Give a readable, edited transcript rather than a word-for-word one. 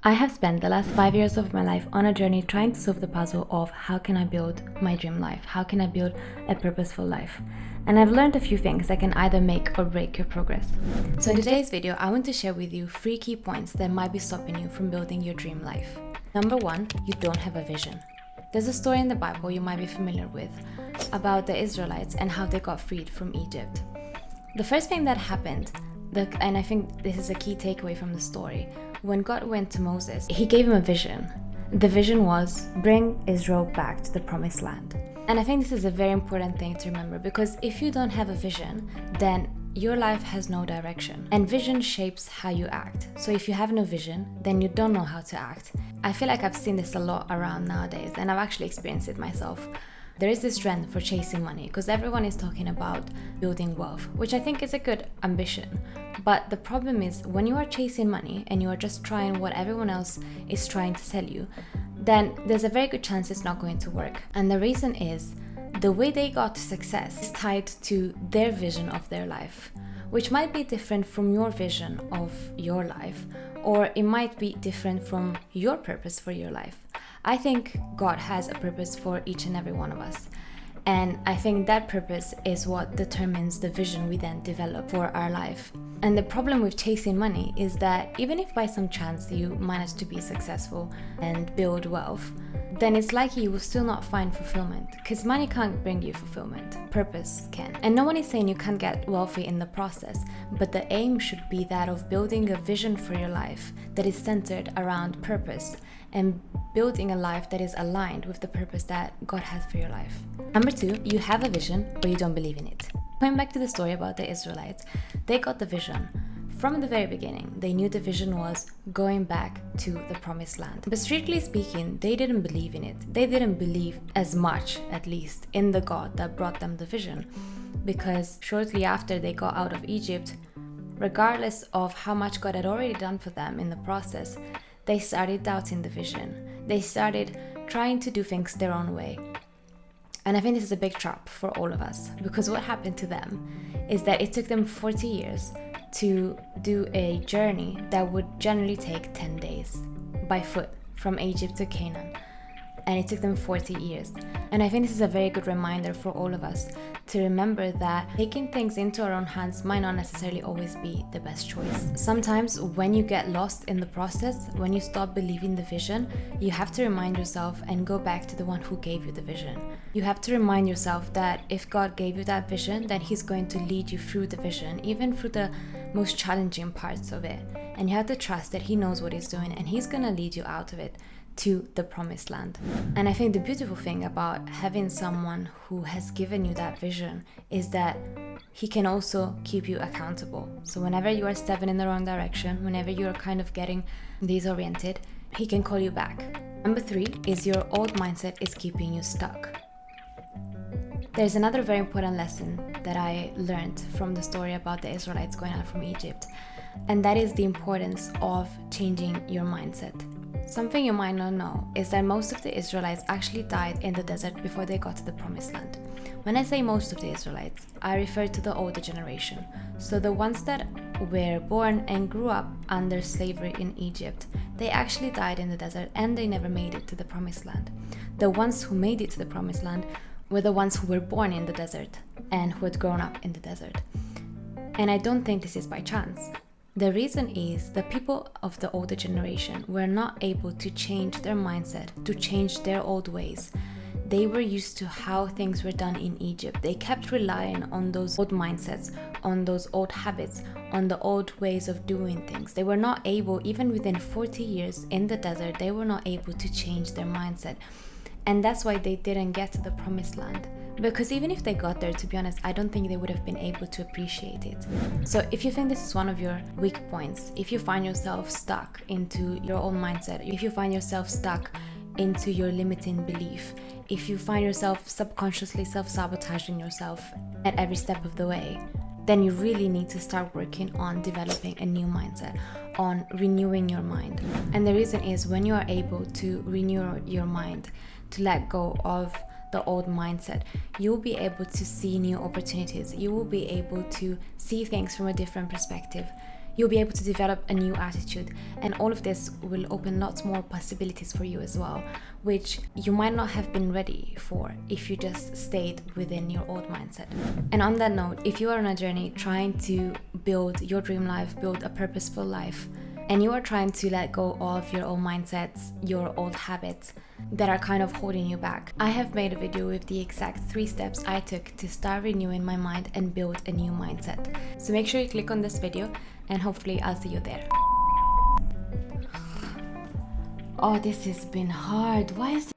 I have spent the last 5 years of my life on a journey trying to solve the puzzle of how can I build my dream life? How can I build a purposeful life? And I've learned a few things that can either make or break your progress. So in today's video, I want to share with you 3 key points that might be stopping you from building your dream life. Number 1, you don't have a vision. There's a story in the Bible you might be familiar with about the Israelites and how they got freed from Egypt. The first thing that happened, and I think this is a key takeaway from the story, when God went to Moses, he gave him a vision. The vision was, bring Israel back to the promised land. And I think this is a very important thing to remember, because if you don't have a vision, then your life has no direction. And vision shapes how you act. So if you have no vision, then you don't know how to act. I feel like I've seen this a lot around nowadays, and I've actually experienced it myself. There is this trend for chasing money because everyone is talking about building wealth, which I think is a good ambition. But the problem is when you are chasing money and you are just trying what everyone else is trying to sell you, then there's a very good chance it's not going to work. And the reason is the way they got to success is tied to their vision of their life, which might be different from your vision of your life, or it might be different from your purpose for your life. I think God has a purpose for each and every one of us. And I think that purpose is what determines the vision we then develop for our life. And the problem with chasing money is that even if by some chance you manage to be successful and build wealth, then it's likely you will still not find fulfillment, because money can't bring you fulfillment, purpose can. And no one is saying you can't get wealthy in the process, but the aim should be that of building a vision for your life that is centered around purpose and building a life that is aligned with the purpose that God has for your life. Number 2, you have a vision, but you don't believe in it. Going back to the story about the Israelites, they got the vision. From the very beginning, they knew the vision was going back to the promised land. But strictly speaking, they didn't believe in it. They didn't believe as much, at least, in the God that brought them the vision. Because shortly after they got out of Egypt, regardless of how much God had already done for them in the process, they started doubting the vision. They started trying to do things their own way. And I think this is a big trap for all of us, because what happened to them is that it took them 40 years to do a journey that would generally take 10 days by foot from Egypt to Canaan. And it took them 40 years. And I think this is a very good reminder for all of us to remember that taking things into our own hands might not necessarily always be the best choice. Sometimes when you get lost in the process, when you stop believing the vision, you have to remind yourself and go back to the one who gave you the vision. You have to remind yourself that if God gave you that vision, then He's going to lead you through the vision, even through the most challenging parts of it. And you have to trust that He knows what He's doing and He's going to lead you out of it to the promised land. And I think the beautiful thing about having someone who has given you that vision is that he can also keep you accountable. So whenever you are stepping in the wrong direction, whenever you're kind of getting disoriented, he can call you back. Number 3 is your old mindset is keeping you stuck. There's another very important lesson that I learned from the story about the Israelites going out from Egypt, and that is the importance of changing your mindset. Something you might not know is that most of the Israelites actually died in the desert before they got to the promised land. When I say most of the Israelites, I refer to the older generation. So the ones that were born and grew up under slavery in Egypt, they actually died in the desert and they never made it to the promised land. The ones who made it to the promised land were the ones who were born in the desert and who had grown up in the desert. And I don't think this is by chance. The reason is the people of the older generation were not able to change their mindset, to change their old ways. They were used to how things were done in Egypt. They kept relying on those old mindsets, on those old habits, on the old ways of doing things. They were not able, even within 40 years in the desert, they were not able to change their mindset. And that's why they didn't get to the promised land. Because even if they got there, to be honest, I don't think they would have been able to appreciate it. So if you think this is one of your weak points, if you find yourself stuck into your own mindset, if you find yourself stuck into your limiting belief, if you find yourself subconsciously self-sabotaging yourself at every step of the way, then you really need to start working on developing a new mindset, on renewing your mind. And the reason is when you are able to renew your mind, to let go of the old mindset, you'll be able to see new opportunities. You will be able to see things from a different perspective. You'll be able to develop a new attitude, and all of this will open lots more possibilities for you as well, which you might not have been ready for if you just stayed within your old mindset. And on that note, if you are on a journey trying to build your dream life, build a purposeful life, and you are trying to let go of your old mindsets, your old habits that are kind of holding you back, I have made a video with the exact 3 steps I took to start renewing my mind and build a new mindset. So make sure you click on this video, and hopefully I'll see you there. Oh, this has been hard. Why is